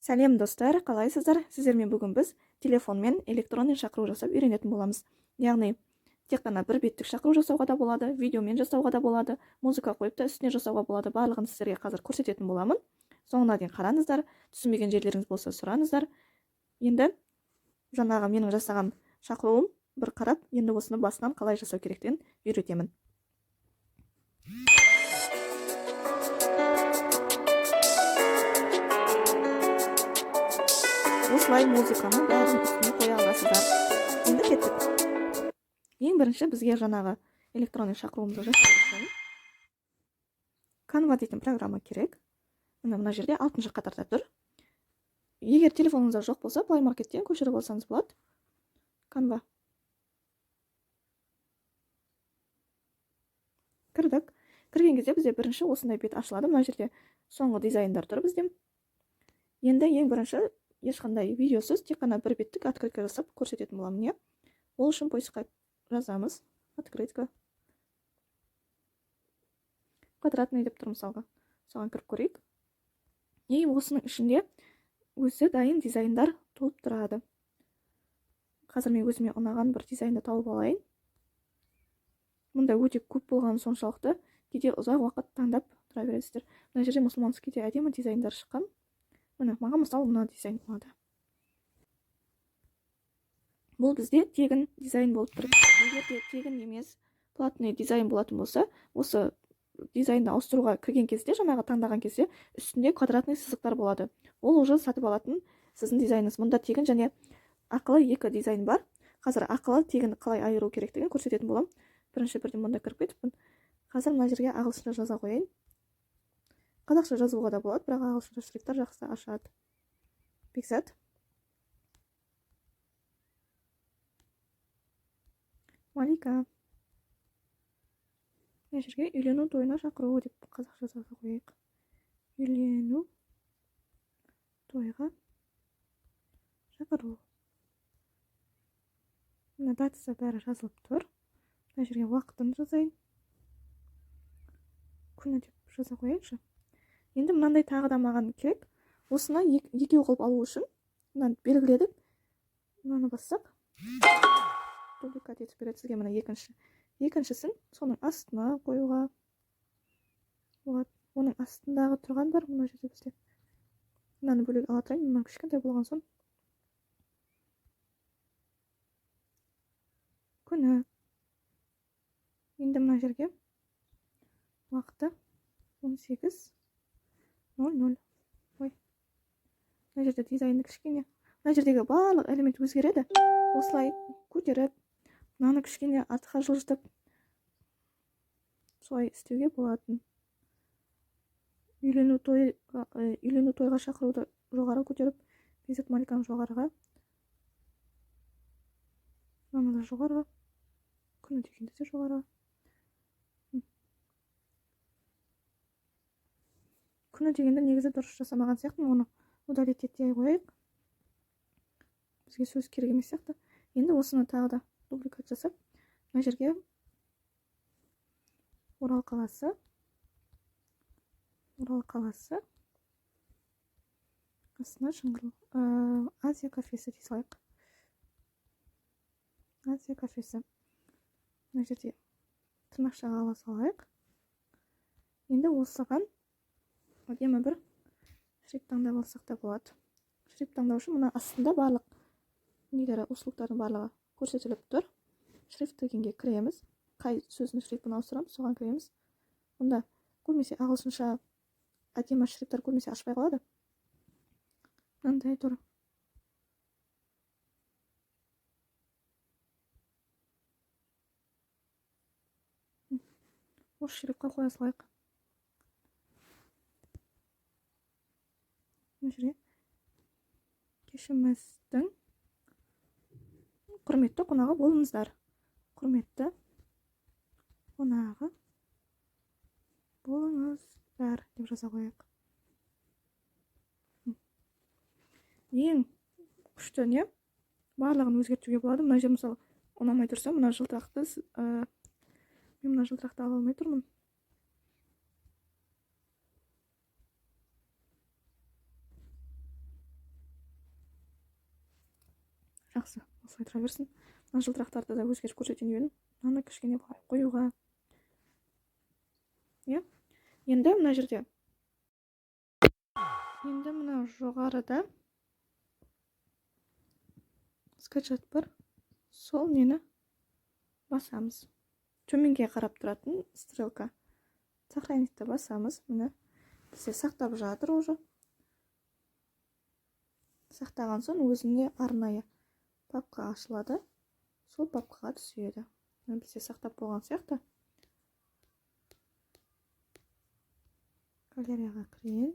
Сәлем достар, қалайсыздар? Сіздермен бүгін біз телефонмен электронный шақыру жасап үйренетін боламыз. Яғни тек қана бір беттік шақыру жасауға да болады, видеомен жасауға да болады, музыка қойып та үстіне жасауға болады. Барлығын сіздерге қазір көрсететін боламын. Соңына дейін қараңыздар, түсінбеген жерлеріңіз болса сұраңыздар. Енді жаңағы менің жасаған шақыруым бір қарап, енді осыны басынан қалай жасау керектігін үйретемін. Осылай музыканы бәрін үстіне қоя аласыздар. Енді кеттік. Ең бірінші бізге жаңағы электронный шақыруымызды жасау үшін Canva дейтін программа керек. Мына жерде 6-шы қатарда тұр. Егер телефоныңызда жоқ болса, Play Market'тен көшіріп алсаңыз болады. Canva. Кірдік. Кірген кезде бізде бірінші осындай бет ашылады. Мына жерде соңғы дизайндар тұр бізде. Енді ең бірінші ешқандай видеосыз, тек қана бір беттік открытка жасап көрсететін боламын. Ол үшін поисққа жазамыз. Открытка. Квадратный деп тұр мысалға. Соған кіріп көрейік. И осының ішінде өзі дайын дизайндар толып тұрады. Қазір мен өзіме ұнаған бір дизайнды тауып алайын. Мұнда өте көп болған соншалықты кейде ұзақ уақыт таңдап тұра бересіздер. Мына жерде мұсылманскийде әдемі дизайндар шыққан. Міне, маған мысалы мына дизайн ұнады. Бұл бізде тегін дизайн болып тұр. Егер де тегін емес, платный дизайн болатын болса, осы дизайнды ауыстыруға кірген кезде, жаңағы таңдаған кезде үстінде квадратный сызықтар болады. Ол уже сатып алатын сіздің дизайныңыз. Мұнда тегін және ақылы екі дизайн бар. Қазір ақылы тегін қалай айыру керектігін көрсететін болам. Бірінші бірден мұнда кіріп кетіппін. Қазір мына жерге ағылшынша жаза қояйын. Қазақша жазуға да болады, бірақ ағылшынша шрифттар жақсы ашады. Бексат. Малика. Мына жерге үйлену тойына шақыру деп қазақша жаза қояйық. Үйлену тойға шақыру. Мына датасы бәрі жазылып тұр. Мына жерге уақытын жазайын. Күні деп жаза қояйыншы. Енді мынандай тағы да маған керек. Осыны екеу қылып алу үшін мынаны белгіледік. Мынаны бассақ, дубликат етіп береді сізге мына екінші. Екіншісін соның астына қоюға болады. Оның астындағы тұрған бар мына жерде бізде. Мынаны бөлек ала тұрайын, мына кішкентай болған соң. Күні. Енді мына жерге уақыты 18:00. Ой. Мына жерде дизайны кішкене. Мына жердегі барлық элемент өзгереді. Осылай көтеріп, мынаны кішкене артқа жылжытып, солай істеуге болатын. Үйлену тойға шақыруды жоғары көтеріп, Бекзат Маликаны жоғарыға. Мынаны да жоғарыға. Күні дегенде де жоғарыға. Күні дегенде негізі дұрыс жасамаған сияқты, оны удалить ете қойайық. Бізге сөз керек емес сияқты. Енді осыны тағы да дубликат жасап, мына жерге Орал қаласы. Астына Азия кафесі дей салайық. Азия кафесі. Мына жерде тырнақшаға ала салайық. Енді осыған әдемі бір шрифт таңдап алсақ та болады. Шрифт таңдау үшін мына астында барлық услугтардың барлығы көрсетіліп тұр. Шрифт дегенге кіреміз. Қай сөздің шрифтін ауыстырамыз, соған кіреміз. Онда көбінесе ағылшынша әдемі шрифттар көбінесе ашпай қалады. Мынандай тұр. Осы шрифтқа қоя салайық. Мына жерге кешіміздің құрметті қонағы болыңыздар. Құрметті қонағы болыңыздар деп жаза қояйық. Ең күшті не? Барлығын өзгертуге болады. Мына жер мысалы ұнамай тұрса, мына жылтырақты мен мына жылтырақты ала алмай тұрмын. жақсы, осылай тұра берсін. Мына жылтырақтарды да өзгеріп көрсетейін деп едім. Мынаны кішкене былай қоюға. Иә. Енді мына жерде. Енді мына жоғарыда скачат бар. Сол нені басамыз. Төменге қарап тұратын стрелка. Сохранитті басамыз. Міне бізде сақтап жатыр уже. Сақтаған соң өзіне арнайы папка ашылады. Сол папкаға түседі. Бізде сақтап болған сияқты. Галереяға кірейін.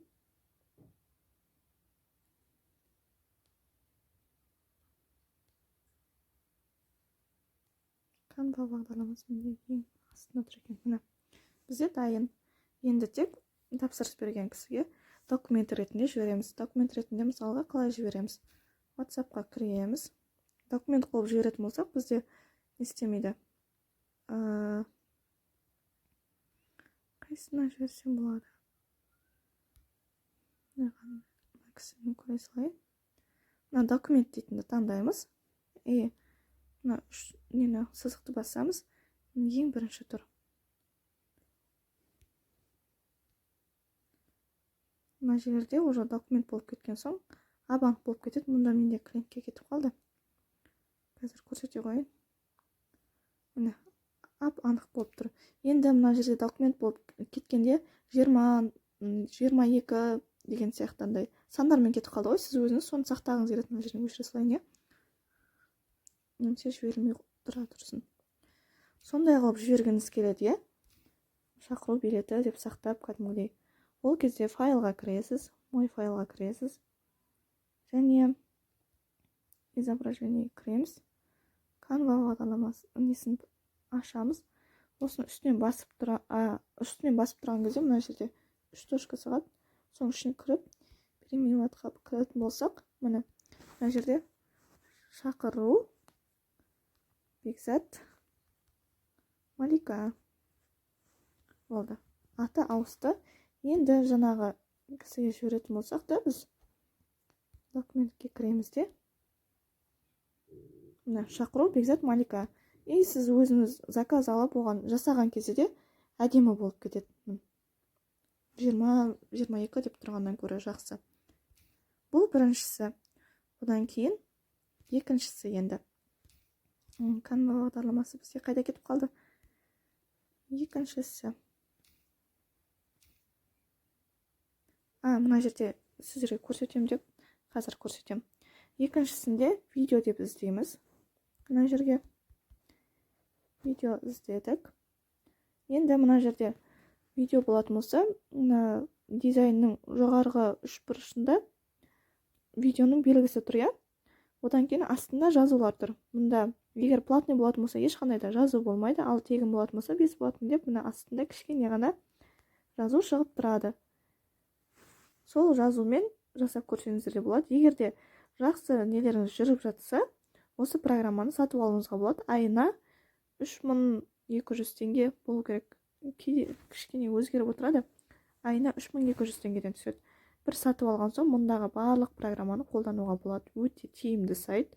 Canva бағдарламасы менде ең астында тұр екен. Міне бізде дайын. Енді тек тапсырыс берген кісіге документ ретінде жібереміз. Документ ретінде мысалға қалай жібереміз? WhatsApp-қа кіреміз. Документ қылып жіберетін болсақ, бізде не істемейді. Қайсына жіберсем болады? Максимум көре салайын. Мына документ дейтінді таңдаймыз. Мына нені сызықты басамыз. Ең бірінші тұр. Мына жерде уже документ болып кеткен соң, абанк болып кетеді. Мұнда менде клиентке кетіп қалды. Қазір көрсете қойын. Міне, анық болып тұр. Енді мына жерде документ болып кеткенде 20, 22 деген сияқтандай сандармен кетіп қалды ғой. Сіз өзіңіз соны сақтағыңыз келеді. Мына жерден өшіре салайын, немесе жіберілмей тұра тұрсын. Сондай қылып жібергіңіз келеді, шақыру билеті деп сақтап кәдімгідей. Ол кезде файлға кіресіз, мой файлға кіресіз. Және изображение кіреміз. Canva бағдарламасы несін ашамыз. Осыны үстінен басып тұрған кезде мына жерде 3 точка сағат. Соның ішіне кіріп, переменуатқа кіретін болсақ, міне мына жерде шақыру Бекзат Малика болды. Аты ауысты. Енді жаңағы кісіге жіберетін болсақ та, біз документке кіреміз де. Міне шақыру Бекзат Малика. Сіз өзіңіз заказ алып оған жасаған кезде де әдемі болып кетеді. 20-22 деп тұрғаннан көрі жақсы. Бұл біріншісі. Одан кейін екіншісі енді. Canva бағдарламасы бізде қайда кетіп қалды? Екіншісі. Мына жерде сіздерге көрсетем деп, қазір көрсетем. Екіншісінде видео деп іздейміз. Мына жерге видео іздедік. Енді мына жерде видео болатын болса, дизайнның жоғарғы үш бұрышында видеоның белгісі тұр, одан кейін астында жазулар тұр. Мұнда егер платный болатын болса, ешқандай да жазу болмайды, ал тегін болатын болса, 5 болатын деп, мына астында кішкене ғана жазу шығып тұрады. Сол жазумен жасап көрсеңіздер де болады. Егер де жақсы нелеріңіз жүріп жатса, осы программаны сатып алуыңызға болады. Айына 3200 теңге болу керек. Кейде кішкене өзгеріп отырады. Айына 3200 теңгеден түседі. Бір сатып алған соң мұндағы барлық программаны қолдануға болады. Өте тиімді сайт.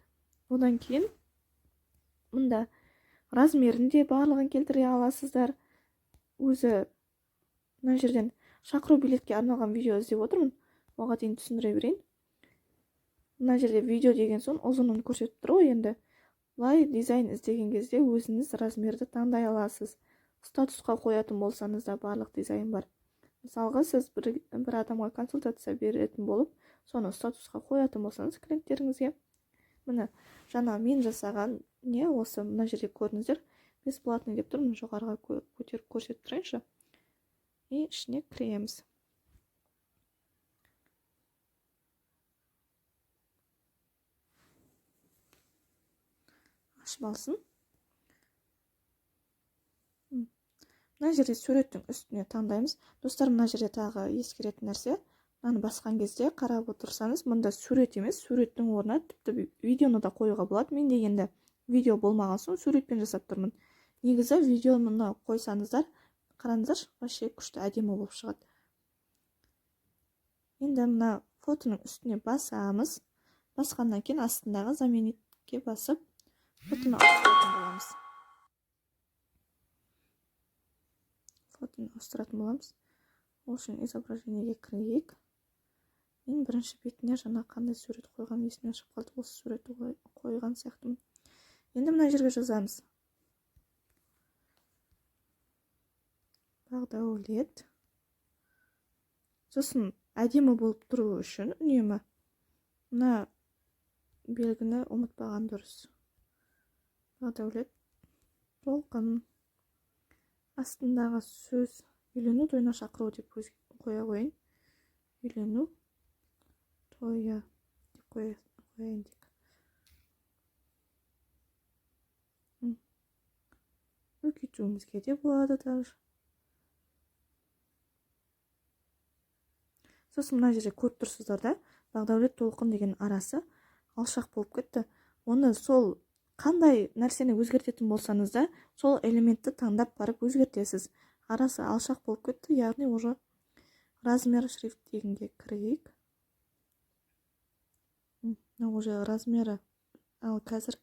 Одан кейін мұнда размерінде барлығын келтіре аласыздар. Өзі мына жерден шақыру билетке арналған видео іздеп отырмын. Оға дейін түсіндіре берейін. Мына жерде видео деген соң ұзынын көрсетіп тұр ғой енді. Бұлай дизайн іздеген кезде өзіңіз размерді таңдай аласыз. Статусқа қоятын болсаңыз да барлық дизайн бар. Мысалға сіз бір адамға консультация беретін болып, соны статусқа қоятын болсаңыз клиенттеріңізге. Міне жаңа мен жасаған не осы мына жерде көрдіңіздер. Бесплатный деп тұрмын, жоғарыға көтеріп көрсетіп тұрайыншы. Ішіне кіреміз. Ашып алсын. Мына жерде суреттің үстіне таңдаймыз. Достар, мына жерде тағы ескеретін нәрсе, мынаны басқан кезде қарап отырсаңыз, мұнда сурет емес, суреттің орнына тіпті видеоны да қоюға болады. Мен де енді видео болмаған соң суретпен жасап тұрмын. Негізі видеоны қойсаңыздар, қараңыздар, вообще күшті әдемі болып шығады. Енді мына фотоның үстіне басамыз. Басқаннан кейін астындағы заменить басып фотоны ауыстыратын боламыз. Ол үшін изображениеге кірейік. Мен бірінші бетіне жаңа қандай сурет қойған есімнен шығып қалды. Осы суретті қойған сияқтымын. Енді мына жерге жазамыз. Бағдаулет. Сосын әдемі болып тұру үшін үнемі мына белгіні ұмытпаған дұрыс. Бағдаулет толқын. Астындағы сөз үйлену тойына шақыру деп қоя қойын. Үйлену тойы деп қояйын дек. Үлкейтуімізге де болады даже. Сосын мына жерде көріп тұрсыздар да, Бағдаулет толқын деген арасы алшақ болып кетті. Оны сол қандай нәрсені өзгертетін болсаңыз да, сол элементті таңдап барып өзгертесіз. Арасы алшақ болып кетті, яғни уже размер шрифт дегенге кірейік. Уже размері, ал қазір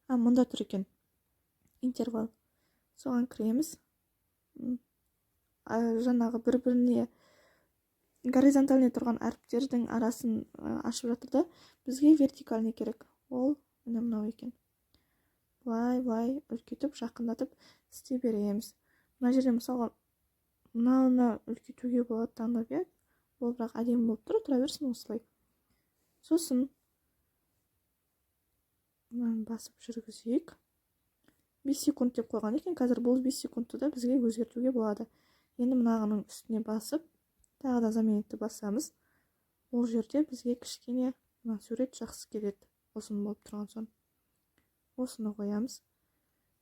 мұнда тұр екен. Интервал. Соған кіреміз. Жаңағы бір-біріне горизонтальный тұрған әріптердің арасын ашып жатыр да, бізге вертикальный керек. Ол мынау екен. Былай үлкейтіп, жақындатып істей береміз. Мына жерде мысалға мынауны үлкейтуге болады таңдап, ол бірақ әдемі болып тұра берсін осылай. Сосын басып жүргізейік. 5 секунд деп қойған екен. Қазір бұл 5 секундты да бізге өзгертуге болады. Енді мынағының үстіне басып, тағы да заменетті басамыз. Ол жерде бізге кішкене сурет жақсы келеді. Ұзын болып тұрған соң. Осыны қоямыз.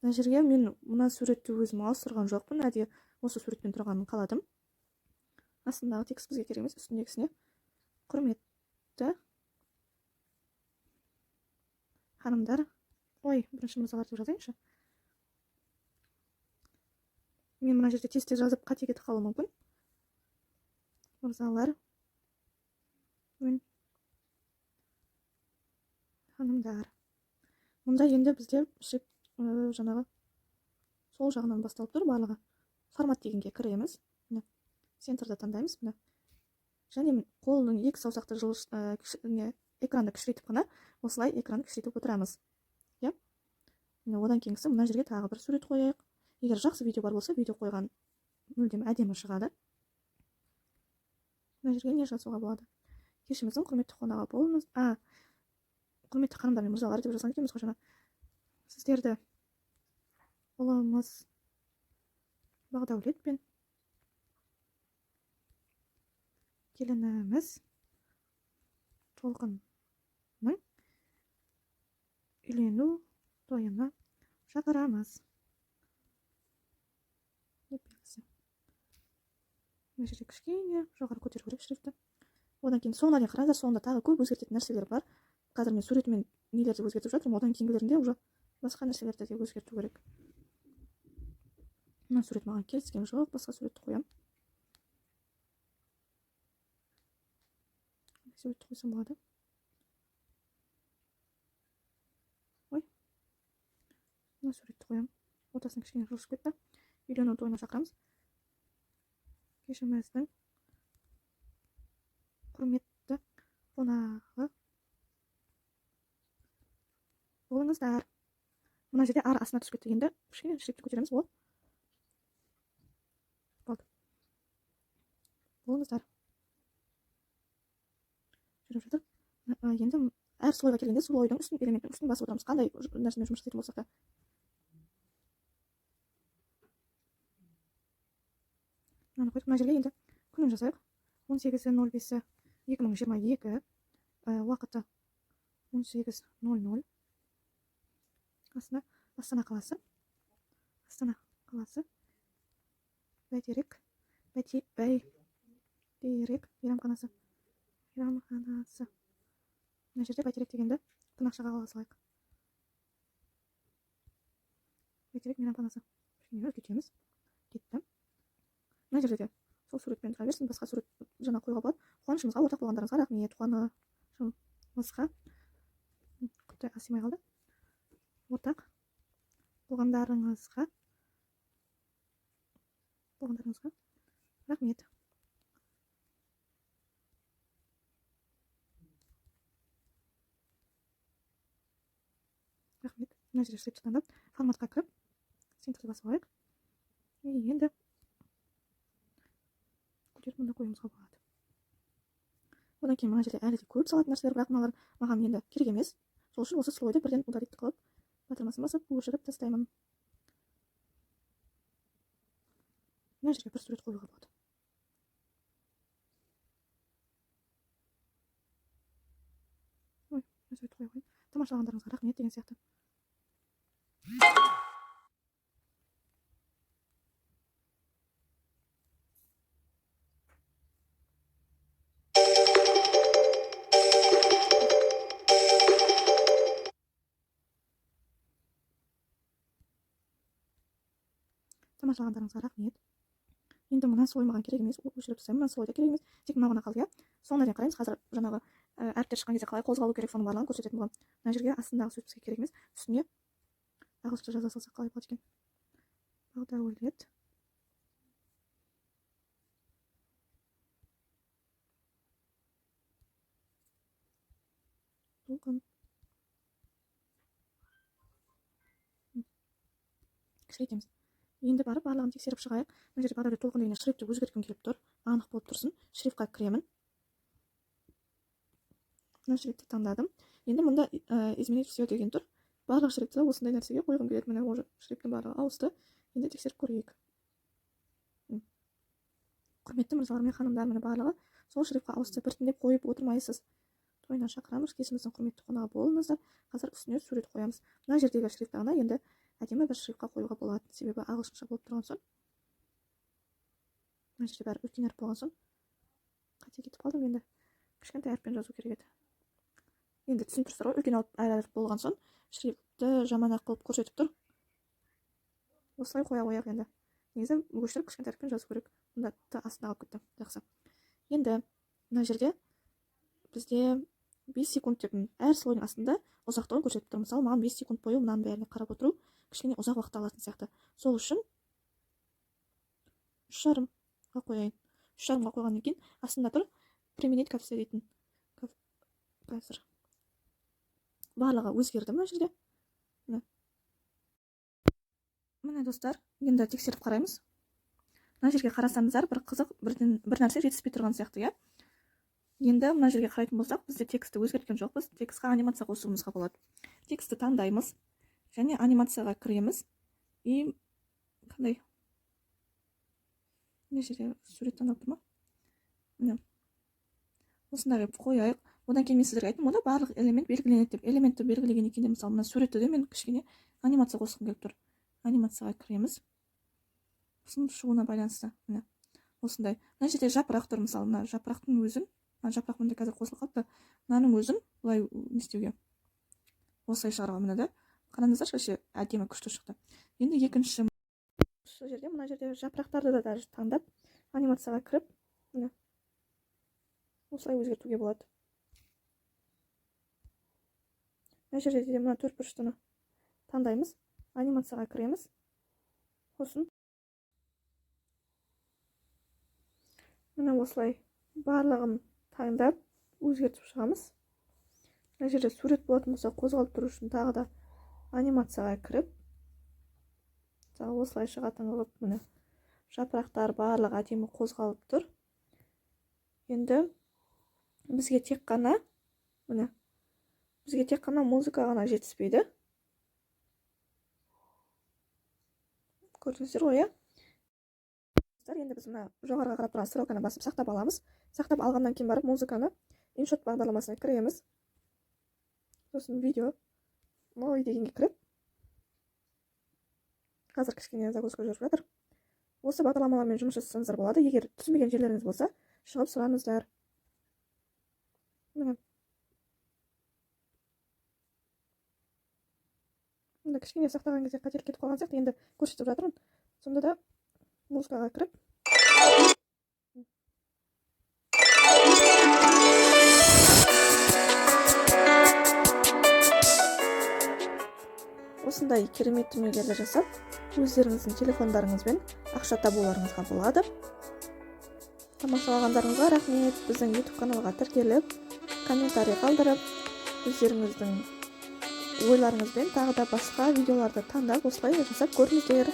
Мына жерге мен мына суретті өзім ауыстырған жоқпын. Әдейі осы суретпен тұрғанын қаладым. Астындағы текст бізге керек емес, үстіндегісіне құрметті ханымдар. Бірінші мырзалар деп жазайыншы. Мен мына жерде тез жазып қате кетіп қалуы мүмкін. Мырзалар мен ханымдар. Мұнда енді бізде жаңағы сол жағынан басталып тұр барлығы. Формат дегенге кіреміз. Центрді таңдаймыз. Және қолының екі саусақты экранды кішірейтіп қана, осылай экранды кішірейтіп отырамыз. Одан кейінгісі мына жерге тағы бір сурет қояйық. Егер жақсы видео бар болса, видео қойған мүлдем әдемі шығады. Мына жерге не жазуға болады? Кешіміздің құрметті қонағы болыңыз. Құрметті ханымдар мен мырзалар деп жазған екенбіз ғой жаңа. Сіздерді ұлымыз Бағдаулет пен келініміз толқынның үйлену тойына шақырамыз. Мына жерде кішкене жоғары көтеру керек шрифті. Одан кейін соңына дейін қараңыздар, соңында тағы көп өзгертетін нәрселер бар. Қазір мен суретімен нелерді өзгертіп жатырмын, одан кейінгілерінде уже басқа нәрселерді де өзгерту керек. Мына сурет маған келіскен жоқ, басқа суретті қоям. Суретті қойсам болады. Мына суретті қоям. Ортасына кішкене жылышып кетті. Үйлену тойына шақырамыз. Кешіміздің құрметті қонағы болыңыздар. Мына жерде ар астына түсіп кетті. Енді кішкене шрифтті көтереміз. Болды. Болыңыздар. Жүріп жатыр. Енді әр слойға келгенде сол ойдың элементтің үстін басып отырамыз. Қандай нәрсемен жұмыс жасайтын болсақ та. Мына жерге енді күнін жасайық. 18.05.2022 уақыты 18.00. Астана қаласы. Бәйтерек мейрамханасы. Мына жерде Бәйтерек дегенді тырнақшаға салайық. Бәйтерек мейрамханасы. Үлкейтеміз. Кетті. Мына жерде сол суретпен тұра берсін, басқа сурет жаңа қойға болады. Қуанышымызға ортақ болғандарыңызға рахмет. Қуанышымызға құттай асимай қалды. ортақ болғандарыңызға рахмет. Мына жерге шрифт таңдап форматқа кіріп синтез басып алайық. Енді көтеріп мында қоюымызға болады. Одан кейін мына жерде әлі де көп салатын нәрселер, бірақ мыналар маған енді керек емес. Сол үшін осы слойды бірден удалить қылып батырмасын басып өшіріп тастаймын. Мына жерге бір сурет қоюға болады. Сурет қоя қойып, тамашалағандарыңызға рахмет деген сияқты. Тамашалағандарыңызға рахмет. Енді мына слой маған керек емес, өшіріп тастаймын. Мына слой да керек емес, тек мына ғана қалды, иә. Соңына дейін қараймыз. Қазір жаңағы әріптер шыққан кезде қалай қозғалу керек, соның барлығын көрсететін боламын. Мына жерге астындағы сөз бізге керек емес, үстіне ағылшынша жаза салсақ қалай болады екен? Бағдәулет. Кішірейтеміз. Енді барып барлығын тексеріп шығайық. Мына жерде бағдәулет толқын деген шрифтті өзгерткім келіп тұр. Анық болып тұрсын. Шрифтқа кіремін. Мына шрифтті таңдадым. Енді мұнда изменить все деген тұр. Барлық шрифтті осындай нәрсеге қойғым келеді. Міне уже шрифттің барлығы ауысты. Енді тексеріп көрейік. Құрметті мырзалар мен ханымдар, міне барлығы сол шрифтқа ауысты. Біртіндеп қойып отырмайсыз. Тойына шақырамыз, кесіміздің құрметті қонағы болыңыздар. Қазір үстіне сурет қоямыз. Мына жердегі шрифт жағына енді әдемі бір шрифтқа қоюға болады. Себебі ағылшынша болып тұрған соң. Мына жерде бәрі үлкен әріп болған соң. Қате кетіп қалдым, енді кішкентай әріппен жазу керек еді. Енді түсінтірсіздер ғой, үлкен әріп болған соң шрифтті жаман қылып көрсетіп тұр. Осылай қоя қояқ енді. Негізі өшіріп кішкентай әріппен жазу керек. Мұнда астына алып кетті. Жақсы. Енді мына жерде бізде 5 секунд деп әр слойдың астында ұзақтығын көрсетіп тұр. Мысалы, маған 5 секунд бойы мынаның бәріне қарап отыру кішкене ұзақ уақыт алатын сияқты. Сол үшін 3,5-ға қояйын. 3,5-ға қойғаннан кейін астында тұр применить ко все дейтін. Қазір барлығы өзгерді мына жерде. Міне достар, енді тексеріп қараймыз. Мына жерге қарасаңыздар, бір қызық, бір нәрсе жетіспей тұрған сияқты, иә. Енді мына жерге қарайтын болсақ, бізде тексті өзгерткен жоқпыз. Текстқа анимация қосуымызға болады. Тексті таңдаймыз және анимацияға кіреміз. И қандай? Мына жерде сурет таңдап тұр ма? Міне. Осындай қояйық. Одан кейін мен сіздерге айттым, онда барлық элемент белгіленеді деп. Элементті белгілеген екенде, мысалы, мына суретті де мен кішкене анимация қосқым келіп тұр. Анимацияға кіреміз. Сосын шығуына байланысты. Міне. Осындай. Мына жерде жапырақ тұр, мысалы, мына жапырақтың өзін, жапырақ мында қазір қосылып қалыпты. Мынаның өзін былай не істеуге. Осылай шығаруға міне да. Қараңыздаршы, ше әдемі күшті шықты. Енді екінші жерде, мына жерде жапырақтарды да даже таңдап, анимацияға кіріп, міне. Осылай өзгертуге болады. Мына жерде де мына төртбұрыштыны таңдаймыз, анимацияға кіреміз. Сосын міне осылай барлығын таңдап өзгертіп шығамыз. Мына жерде сурет болатын болса, қозғалып тұру үшін тағы да анимацияға кіріп, осылай шығатын қылып, міне жапырақтар барлығы әдемі қозғалып тұр. Енді бізге тек қана музыка ғана жетіспейді. Көрдіңіздер ғой, иә? Енді біз мына жоғарыға қарап тұрған стрелканы басып сақтап аламыз. Сақтап алғаннан кейін барып музыканы InShot бағдарламасына кіреміз. Сосын видео новый дегенге кіріп, қазір кішкене загрузка жүріп жатыр. Осы бағдарламалармен жұмыс жасасаңыздар болады. Егер түсінбеген жерлеріңіз болса, шығып сұраңыздар. Енді кішкене сақтаған кезде қателік кетіп қалған сияқты, енді көрсетіп жатырмын. Сонда да музыкаға кіріп, осындай керемет дүниелерді жасап өздеріңіздің телефондарыңызбен ақша табуларыңызға болады. Тамашалағандарыңызға рахмет. Біздің YouTube каналға тіркеліп, комментарий қалдырып, өздеріңіздің ойларыңызбен тағы да басқа видеоларды таңдап осылай жасап көріңіздер.